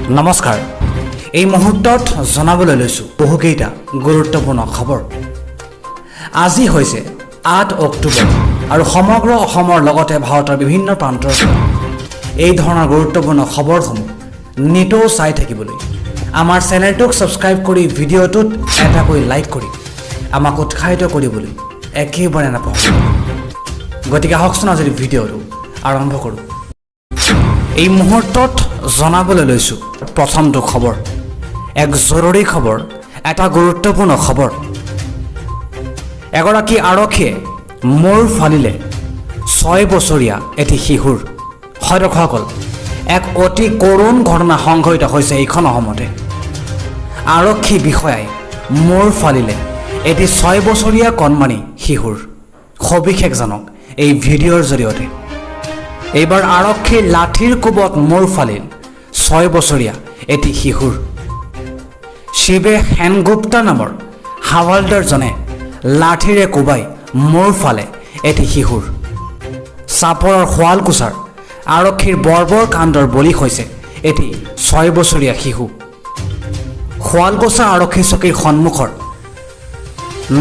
নমস্কাৰ এই মুহূৰ্তত জনাবলৈ লৈছোঁ বহুকেইটা গুৰুত্বপূৰ্ণ খবৰ আজি হৈছে ৮ অক্টোবৰ আৰু সমগ্ৰ অসমৰ লগতে ভাৰতৰ বিভিন্ন প্ৰান্তৰ এই ধৰণৰ গুৰুত্বপূৰ্ণ খবৰসমূহ নিতৌ চাই থাকিবলৈ আমাৰ চেনেলটোক সাবস্ক্ৰাইব কৰি ভিডিঅ'টোত এটাকৈ লাইক কৰি আমাক উৎসাহিত কৰিবলৈ একেবাৰে নাপাহৰিব গতিকে আহকচোন আজিৰ ভিডিঅ'টো আৰম্ভ কৰোঁ এই মুহূৰ্তত জনাবলৈ লৈছোঁ প্ৰথমটো খবৰ এক জৰুৰী খবৰ এটা গুৰুত্বপূৰ্ণ খবৰ এগৰাকী আৰক্ষীয়ে মূৰ ফালিলে 6 বছৰীয়া এটি শিশুৰ দৰ্শকসকল এক অতি কৰুণ ঘটনা সংঘটিত হৈছে এইখন অসমতে আৰক্ষী বিষয়াই মূৰ ফালিলে এটি 6 বছৰীয়া কণমানি শিশুৰ সবিশেষজনক এই ভিডিঅ'ৰ জৰিয়তে এইবাৰ আৰক্ষীৰ লাঠিৰ কোবত মূৰ ফালিল 6 বছৰীয়া এটি শিশুৰ শিৱে সেনগুপ্তা নামৰ হাৱালদাৰজনে লাঠিৰে কোবাই মূৰ ফালে এটি শিশুৰ চাপৰৰ শুৱালকুছাৰ আৰক্ষীৰ বৰ্বৰ কাণ্ডৰ বলি হৈছে এটি 6 বছৰীয়া শিশু শুৱালকুছা আৰক্ষী চকীৰ সন্মুখৰ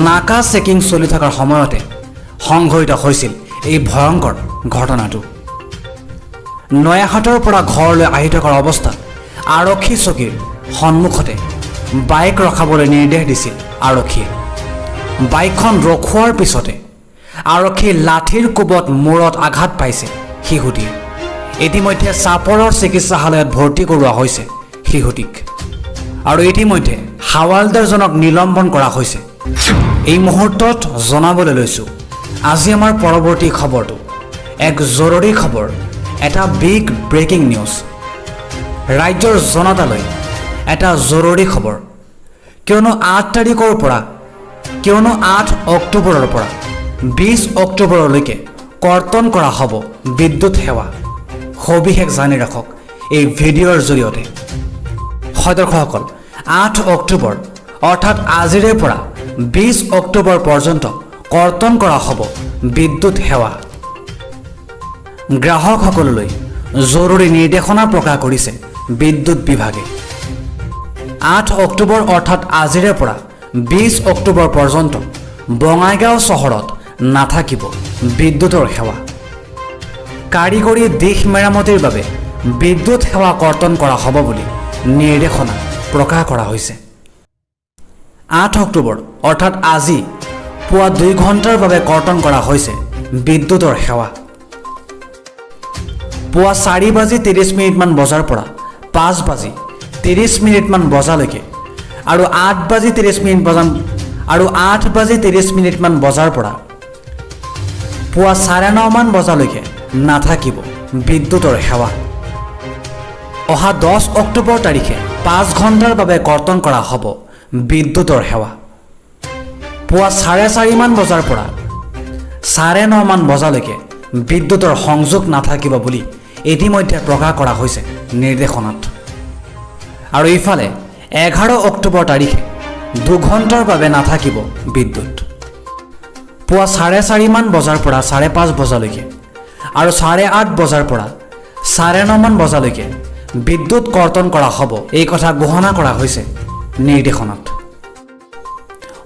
নাকা চেকিং চলি থকাৰ সময়তে সংঘটিত হৈছিল এই ভয়ংকৰ ঘটনাটো নয়াহাটৰ পৰা ঘৰলৈ আহি থকাৰ অৱস্থাত আৰক্ষী চকীৰ সন্মুখতে বাইক ৰখাবলৈ নিৰ্দেশ দিছিল আৰক্ষীয়ে বাইকখন ৰখোৱাৰ পিছতে আৰক্ষীৰ লাঠিৰ কোবত মূৰত আঘাত পাইছে শিশুটিয়ে ইতিমধ্যে চাপৰৰ চিকিৎসালয়ত ভৰ্তি কৰোৱা হৈছে শিশুটিক আৰু ইতিমধ্যে হাৱালদাৰজনক নিলম্বন কৰা হৈছে এই মুহূৰ্তত জনাবলৈ লৈছোঁ আজি আমাৰ পৰৱৰ্তী খবৰটো এক জৰুৰী খবৰ এটা বিগ ব্ৰেকিং নিউজ ৰাজ্যৰ জনতালৈ এটা জৰুৰী খবৰ কিয়নো 8 তাৰিখৰ পৰা 8 অক্টোবৰৰ পৰা 20 অক্টোবৰলৈকে কৰ্তন কৰা হ'ব বিদ্যুৎ সেৱা সবিশেষ জানি ৰাখক এই ভিডিঅ'ৰ জৰিয়তে দৰ্শকসকল 8 অক্টোবৰ অৰ্থাৎ আজিৰে পৰা 20 অক্টোবৰ পৰ্যন্ত কৰ্তন কৰা হ'ব বিদ্যুৎ সেৱা গ্ৰাহকসকললৈ জৰুৰী নিৰ্দেশনা প্ৰকাশ কৰিছে বিদ্যুৎ বিভাগে 8 অক্টোবৰ অৰ্থাৎ আজিৰে পৰা 20 অক্টোবৰ পৰ্যন্ত বঙাইগাঁও চহৰত নাথাকিব বিদ্যুতৰ সেৱা কাৰিকৰী দিশ মেৰামতিৰ বাবে বিদ্যুৎ সেৱা কৰ্তন কৰা হ'ব বুলি নিৰ্দেশনা প্ৰকাশ কৰা হৈছে 8 অক্টোবৰ অৰ্থাৎ আজি পুৱা 2 ঘণ্টাৰ বাবে কৰ্তন কৰা হৈছে বিদ্যুতৰ সেৱা পুৱা 4:30 মান বজাৰ পৰা 5:30 বজালৈকে আৰু 8:30 মান বজাৰ পৰা পুৱা 9:30 বজালৈকে নাথাকিব বিদ্যুতৰ সেৱা অহা 10 অক্টোবৰ তাৰিখে 5 ঘণ্টাৰ বাবে কৰ্তন কৰা হ'ব বিদ্যুতৰ সেৱা পুৱা 4:30 বজাৰ পৰা 9:30 বজালৈকে বিদ্যুতৰ সংযোগ নাথাকিব বুলি ইতিমধ্যে প্ৰকাশ কৰা হৈছে নিৰ্দেশনাত আৰু ইফালে 11 অক্টোবৰ তাৰিখে 2 ঘণ্টাৰ বাবে নাথাকিব বিদ্যুৎ পুৱা 4:30 বজাৰ পৰা 5:30 বজালৈকে আৰু 8:30 বজাৰ পৰা 9:30 বজালৈকে বিদ্যুৎ কৰ্তন কৰা হ'ব এই কথা ঘোষণা কৰা হৈছে নিৰ্দেশনাত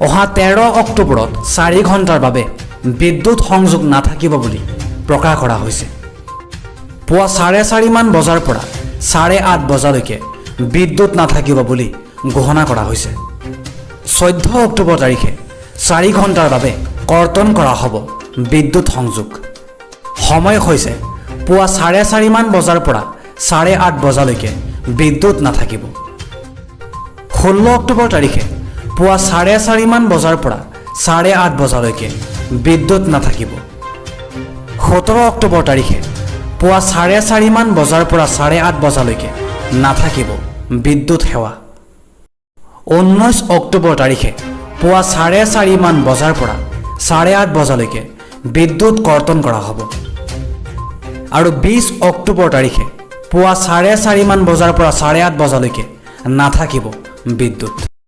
অহা 13 অক্টোবৰত 4 ঘণ্টাৰ বাবে বিদ্যুৎ সংযোগ নাথাকিব বুলি প্ৰকাশ কৰা হৈছে পুৱা 4:30 বজাৰ পৰা 8:30 বজালৈকে বিদ্যুৎ নাথাকিব বুলি ঘোষণা কৰা হৈছে 14 অক্টোবৰ তাৰিখে 4 ঘণ্টাৰ বাবে কৰ্তন কৰা হ'ব বিদ্যুৎ সংযোগ সময় হৈছে পুৱা 4:30 বজাৰ পৰা 8:30 বজালৈকে বিদ্যুৎ নাথাকিব 16 অক্টোবৰ তাৰিখে পুৱা 4:30 বজাৰ পৰা 8:30 বজালৈকে বিদ্যুৎ নাথাকিব 17 অক্টোবৰ তাৰিখে পুৱা 4:30 বজাৰ পৰা 8:30 বজালৈকে নাথাকিব বিদ্যুৎ সেৱা 19 অক্টোবৰ তাৰিখে পুৱা 4:30 বজাৰ পৰা 8:30 বজালৈকে বিদ্যুৎ কৰ্তন কৰা হ'ব আৰু 20 অক্টোবৰ তাৰিখে পুৱা 4:30 বজাৰ পৰা 8:30 বজালৈকে নাথাকিব বিদ্যুৎ